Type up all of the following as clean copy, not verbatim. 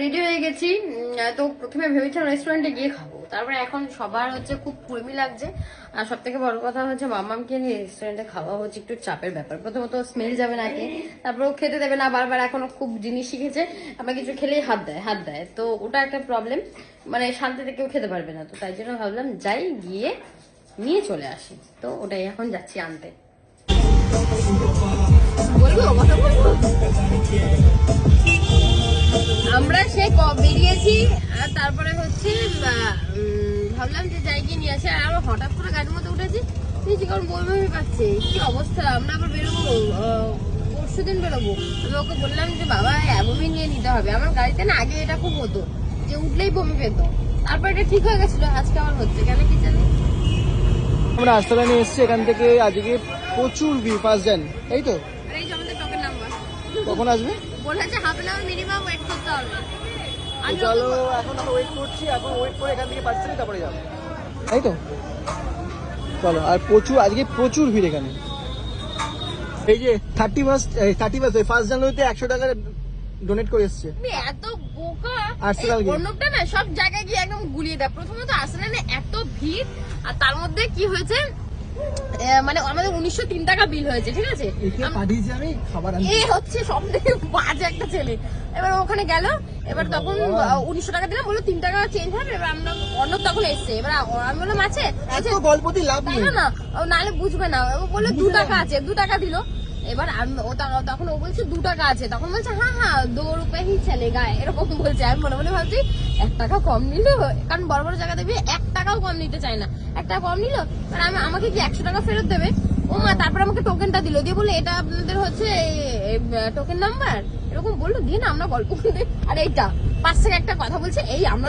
Ready হয়ে গেছি। তো প্রথমে ভেবেছিলাম রেস্টুরেন্টে গিয়ে খাবো, তারপরে এখন সবার হচ্ছে খুব কুর্মি লাগছে। আর সব থেকে বড় কথা হচ্ছে মামামকে নিয়ে রেস্টুরেন্টে খাওয়া হচ্ছে একটু চাপের ব্যাপার। প্রথমত স্মেল যাবে নাকি, তারপর ও খেতে দেবে না বারবার, এখনো খুব জিনিস শিখেছে আমরা কিছু খেলেই হাত দেয়, তো ওটা একটা প্রবলেম, মানে শান্তিতে কেউ খেতে পারবে না। তো তাই জন্য ভাবলাম যাই, গিয়ে নিয়ে চলে আসি। তো ওটাই এখন যাচ্ছি আনতে। আমরা সে বেরিয়েছি, আর তারপরে হচ্ছে ভাবলাম যে যাই গিয়ে নিয়ে আসি। আর আমরা হঠাৎ করে গাড়ির মধ্যে উঠেছি, কারণ বমি পাচ্ছে, কি অবস্থা। আমরা আবার বেরোবো, পরশু দিন বেরোবো। আমি ওকে বললাম যে বাবা বমি নিয়ে নিতে হবে। আমার গাড়িতে না আগে এটা খুব হতো যে উঠলেই বমি পেতো, তারপর এটা ঠিক হয়ে গেছিল, আজকে আমার হচ্ছে কেন কি জানি। আমরা আস্তালানে এসেছি, এখান থেকে আজকে প্রচুর ভিড়, ফার্স্ট জান, এই তো। আর এই যে আমাদের টকেন নাম্বার কখন আসবে বলেছে half an hour minimum wait করতে হবে। চলো এখন আমরা ওয়েট করছি, এখন ওয়েট করে এখান থেকে পার্সেলে তারপরে যাবো, তাই তো। চলো, আর আজকে প্রচুর ভিড় এখানে। এই যে 31 ফার্স্ট জানুয়ারিতে 100 টাকা ডোনেট করে এসছে। এত বোকা আর্সেনাল অর্ণবটা না, সব জায়গায় গিয়ে একদম গুলিয়ে দেয়। প্রথমত আর্সেনালে এত ভিড়, আর তার মধ্যে কি হয়েছে, মানে আমাদের 1903 টাকা বিল হয়েছে, ঠিক আছে। আমি খাবার এই হচ্ছে সব থেকে বাজে একটা ছেলে। এবার ওখানে গেল, এবার তখন 1900 টাকা দিলাম, বললো 3 টাকা চেঞ্জ হবে। এবার আমরা অর্ণব তখন এসছে, এবার আমি বললাম আছে, গল্পতি লাভ নেই না নাহলে বুঝবে না। ও বললো 2 টাকা আছে, 2 টাকা দিল। এবার তখন ও বলছে 2 টাকা আছে, তখন বলছে হ্যাঁ 2 রুপে হি চলেগা, এরকম বলছে। আমি মনে মনে ভাবছি 1 টাকা কম নিল, কারণ বড় বড় জায়গা দেখবি 1 টাকাও কম নিতে চায় না। 1 টাকা কম নিল, আমাকে কি 100 টাকা ফেরত দেবে। ও মা, তারপর আমাকে টোকেনটা দিল, দিয়ে বলে এটা আপনাদের হচ্ছে টোকেন নাম্বার, এরকম বললো। দিয়ে না আমরা গল্প করতে, আর এইটা 5 থেকে একটা কথা বলছে, এই আমরা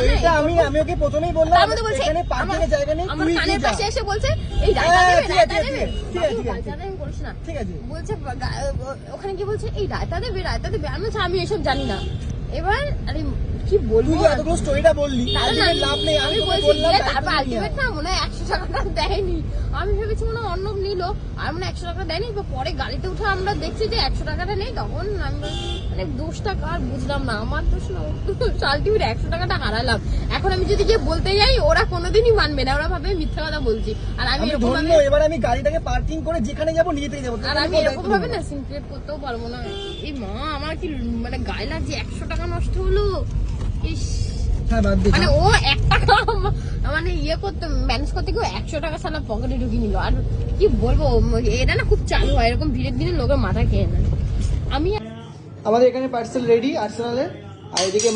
আমি ওকে প্রথমেই বললাম এখানে পার্কিংয়ের জায়গা নেই, আমার কানের পাশে এসে বলছে এই রায়তা দেবে করিস না, ঠিক আছে। বলছে ওখানে কি বলছে এই রায়তা দেবে। আমি বলছি আমি এসব জানি না। এবার আরে কি বলবো, এতগুলো স্টোরিটা বললি, লাভ নেই। আমি বললাম তারপর আলটিমেট না মনে হয় 100 টাকাটা দেয়নি। আমি ভেবেছি মনে হয় অর্ণব নিল, আর মনে 100 টাকা দেয়নি। পরে গাড়িতে উঠে আমরা দেখছি যে 100 টাকাটা নেই, তখন আমরা মানে দোষটা কার বুঝলাম না, আমার দোষ না, আলটিমেট 100 টাকাটা হারালাম। এখন আমি যদি গিয়ে বলতে যাই, ওরা কোনোদিনই মানবে না, ওরা ভাবে মিথ্যা কথা বলছি। আর আমি এরকম ভাবে, এবার আমি গাড়িটাকে পার্কিং করে যেখানে যাবো নিয়েতেই যাবো, আর আমি এরকম ভাবে না সিনক্রেট করতেও পারবো না। এই মা, আমার কি মানে গায়ে লাগছে, 100 টাকা নষ্ট হলো। ইস, মানে ও 1 টাকা মানে ইয়ে করতে ম্যানেজ করতে গিয়ে 100 টাকা সালা পকেটে ঢুকিয়ে নিল। আর কি বলবো, এটা না খুব চালু হয়, এরকম ভিড়ের দিনে লোকের মাথা খেয়ে নেয়। আমি আমাদের এখানে পার্সেল রেডি আর্সেনালের, আর এদিকে